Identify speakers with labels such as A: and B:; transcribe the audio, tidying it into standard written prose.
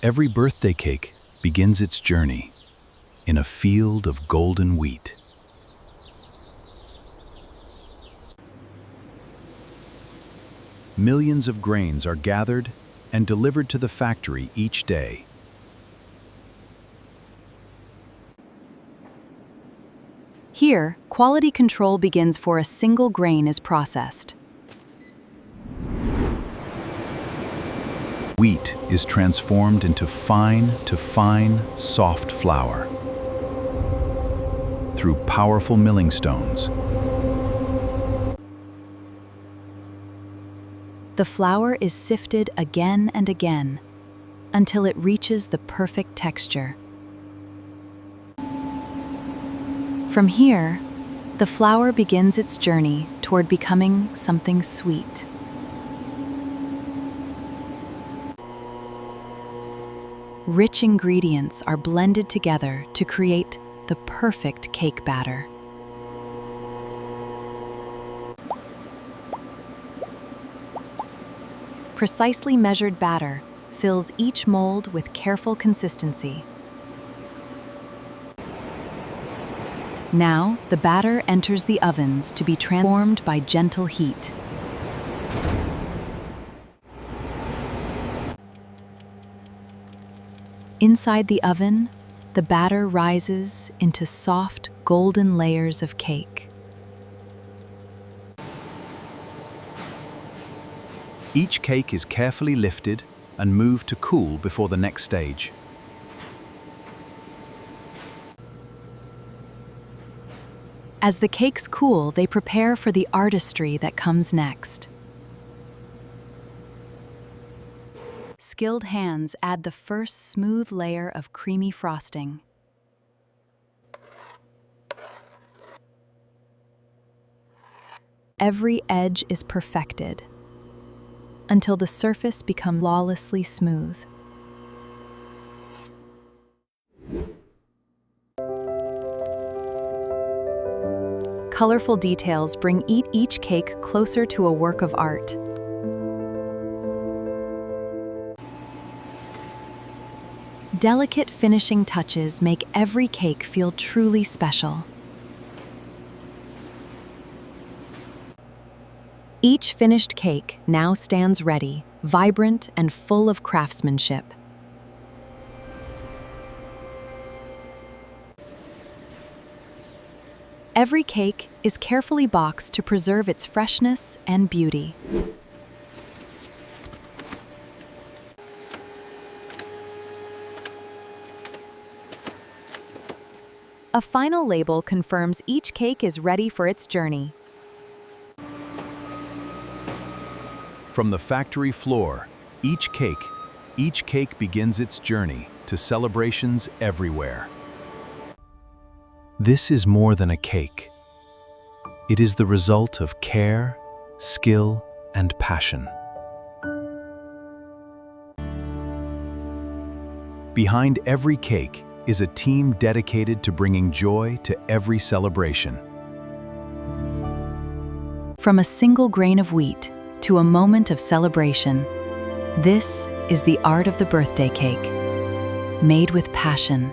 A: Every birthday cake begins its journey in a field of golden wheat. Millions of grains are gathered and delivered to the factory each day.
B: Here, quality control begins before a single grain is processed.
A: Wheat is transformed into fine, soft flour through powerful milling stones.
B: The flour is sifted again and again until it reaches the perfect texture. From here, the flour begins its journey toward becoming something sweet. Rich ingredients are blended together to create the perfect cake batter. Precisely measured batter fills each mold with careful consistency. Now, the batter enters the ovens to be transformed by gentle heat. Inside the oven, the batter rises into soft, golden layers of cake.
A: Each cake is carefully lifted and moved to cool before the next stage.
B: As the cakes cool, they prepare for the artistry that comes next. Skilled hands add the first smooth layer of creamy frosting. Every edge is perfected until the surface becomes flawlessly smooth. Colorful details bring each cake closer to a work of art. Delicate finishing touches make every cake feel truly special. Each finished cake now stands ready, vibrant and full of craftsmanship. Every cake is carefully boxed to preserve its freshness and beauty. A final label confirms each cake is ready for its journey.
A: From the factory floor, each cake begins its journey to celebrations everywhere. This is more than a cake. It is the result of care, skill, and passion. Behind every cake is a team dedicated to bringing joy to every celebration.
B: From a single grain of wheat to a moment of celebration, this is the art of the birthday cake, made with passion